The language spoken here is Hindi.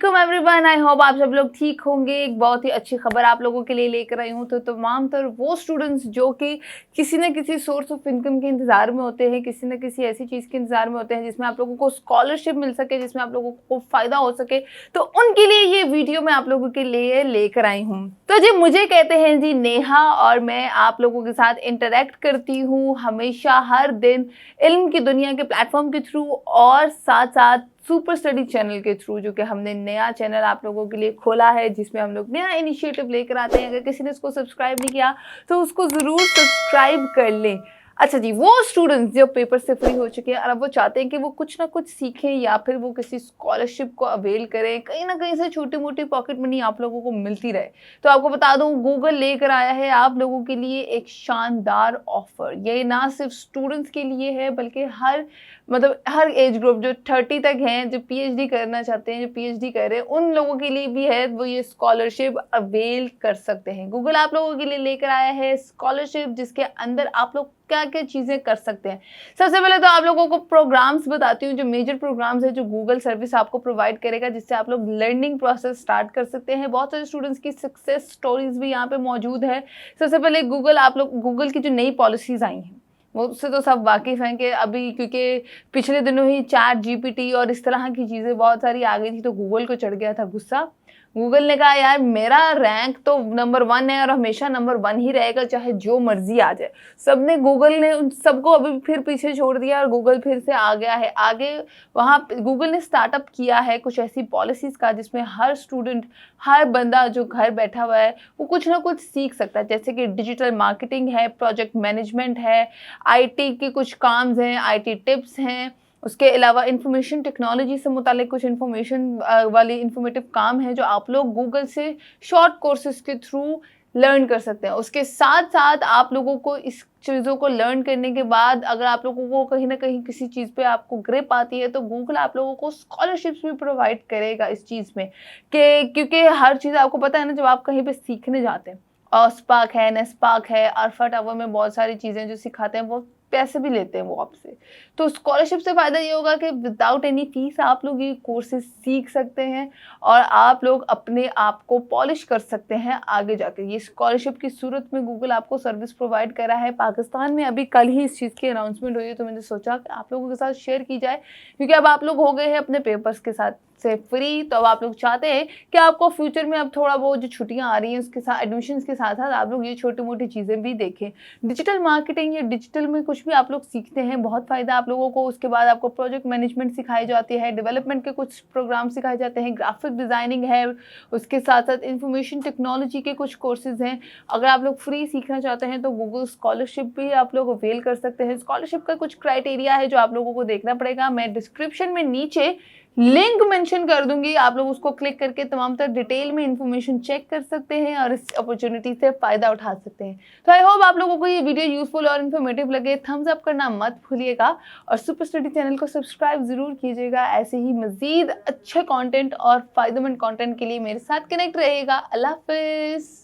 Welcome everyone. आई होप आप सब लोग ठीक होंगे। एक बहुत ही अच्छी खबर आप लोगों के लिए लेकर आई हूँ। तो तमाम तर वो स्टूडेंट्स जो कि किसी न किसी सोर्स ऑफ इनकम के इंतजार में होते हैं, किसी न किसी ऐसी चीज़ के इंतजार में होते हैं जिसमें आप लोगों को स्कॉलरशिप मिल सके, जिसमें आप लोगों को फ़ायदा हो सके, तो उनके लिए ये वीडियो मैं आप लोगों के लिए लेकर आई हूँ। तो जी मुझे कहते हैं जी नेहा, और मैं आप लोगों के साथ इंटरेक्ट करती हूँ हमेशा हर दिन इल्म की दुनिया के प्लेटफॉर्म के थ्रू और साथ साथ सुपर स्टडी चैनल के थ्रू, जो कि हमने नया चैनल आप लोगों के लिए खोला है जिसमें हम लोग नया इनिशिएटिव लेकर आते हैं। अगर किसी ने इसको सब्सक्राइब नहीं किया तो उसको ज़रूर सब्सक्राइब कर लें। अच्छा जी, वो स्टूडेंट्स जो पेपर से फ्री हो चुके हैं और अब वो चाहते हैं कि वो कुछ ना कुछ सीखें या फिर वो किसी स्कॉलरशिप को अवेल करें, कहीं ना कहीं से छोटी मोटी पॉकेट मनी आप लोगों को मिलती रहे, तो आपको बता दूं गूगल लेकर आया है आप लोगों के लिए एक शानदार ऑफर। ये ना सिर्फ स्टूडेंट्स के लिए है बल्कि हर एज ग्रुप जो 30 तक हैं, जो पीएचडी करना चाहते हैं, जो पीएचडी कर रहे हैं, उन लोगों के लिए भी है। वो ये स्कॉलरशिप अवेल कर सकते हैं। गूगल आप लोगों के लिए लेकर आया है स्कॉलरशिप जिसके अंदर आप लोग क्या क्या चीज़ें कर सकते हैं। सबसे पहले तो आप लोगों को प्रोग्राम्स बताती हूँ, जो मेजर प्रोग्राम्स है जो गूगल सर्विस आपको प्रोवाइड करेगा, जिससे आप लोग लर्निंग प्रोसेस स्टार्ट कर सकते हैं। बहुत सारे स्टूडेंट्स की सक्सेस स्टोरीज भी यहाँ पे मौजूद है। सबसे पहले गूगल की जो नई पॉलिसीज आई हैं वो उससे तो सब वाकिफ़ हैं कि अभी, क्योंकि पिछले दिनों ही चैट जीपीटी और इस तरह की चीज़ें बहुत सारी आ गई थी, तो गूगल को चढ़ गया था गुस्सा। गूगल ने कहा यार मेरा रैंक तो नंबर 1 है और हमेशा नंबर 1 ही रहेगा, चाहे जो मर्जी आ जाए। गूगल ने उन सबको अभी फिर पीछे छोड़ दिया और गूगल फिर से आ गया है आगे। वहाँ गूगल ने स्टार्टअप किया है कुछ ऐसी पॉलिसीज़ का जिसमें हर स्टूडेंट, हर बंदा जो घर बैठा हुआ है वो कुछ ना कुछ सीख सकता है। जैसे कि डिजिटल मार्केटिंग है, प्रोजेक्ट मैनेजमेंट है, आईटी के कुछ काम्स हैं, आईटी टिप्स हैं, उसके अलावा इंफॉर्मेशन टेक्नोलॉजी से मुतालिक कुछ इंफॉर्मेशन वाली इंफॉर्मेटिव काम है जो आप लोग गूगल से शॉर्ट कोर्सेज के थ्रू लर्न कर सकते हैं। उसके साथ साथ आप लोगों को इस चीज़ों को लर्न करने के बाद अगर आप लोगों को कहीं ना कहीं किसी चीज़ पे आपको ग्रिप आती है तो गूगल आप लोगों को स्कॉलरशिप्स भी प्रोवाइड करेगा इस चीज़ में, कि क्योंकि हर चीज़ आपको पता है ना, जब आप कहीं पे सीखने जाते हैं, ऑस्पार्क है, नेस्पार्क है, अल्फा टावर में बहुत सारी चीज़ें जो सिखाते हैं वो पैसे भी लेते हैं वो आपसे। तो स्कॉलरशिप से फ़ायदा ये होगा कि विदाउट एनी फीस आप लोग ये कोर्सेज सीख सकते हैं और आप लोग अपने आप को पॉलिश कर सकते हैं आगे जाकर। ये स्कॉलरशिप की सूरत में गूगल आपको सर्विस प्रोवाइड कर रहा है। पाकिस्तान में अभी कल ही इस चीज़ की अनाउंसमेंट हुई है, तो मैंने सोचा कि आप लोगों के साथ शेयर की जाए, क्योंकि अब आप लोग हो गए हैं अपने पेपर्स के साथ से फ्री। तो अब आप लोग चाहते हैं कि आपको फ्यूचर में अब थोड़ा बहुत जो छुट्टियां आ रही हैं उसके साथ, एडमिशन्स के साथ साथ आप लोग ये छोटी मोटी चीज़ें भी देखें। डिजिटल मार्केटिंग या डिजिटल में कुछ भी आप लोग सीखते हैं, बहुत फ़ायदा आप लोगों को। उसके बाद आपको प्रोजेक्ट मैनेजमेंट सिखाई जाती है, डेवलपमेंट के कुछ प्रोग्राम सिखाए जाते हैं, ग्राफिक डिज़ाइनिंग है, उसके साथ साथ इंफॉर्मेशन टेक्नोलॉजी के कुछ कोर्सेज हैं। अगर आप लोग फ्री सीखना चाहते हैं तो गूगल स्कॉलरशिप भी आप लोग अवेल कर सकते हैं। स्कॉलरशिप का कुछ क्राइटेरिया है जो आप लोगों को देखना पड़ेगा। मैं डिस्क्रिप्शन में नीचे लिंक मेंशन कर दूंगी, आप लोग उसको क्लिक करके तमाम तरह डिटेल में इंफॉर्मेशन चेक कर सकते हैं और इस अपॉर्चुनिटी से फ़ायदा उठा सकते हैं। तो आई होप आप लोगों को ये वीडियो यूजफुल और इन्फॉर्मेटिव लगे। थम्स अप करना मत भूलिएगा और सुपर स्टडी चैनल को सब्सक्राइब ज़रूर कीजिएगा। ऐसे ही मज़ीद अच्छे कंटेंट और फ़ायदेमंद कंटेंट के लिए मेरे साथ कनेक्ट रहिएगा। अल्लाह हाफिज़।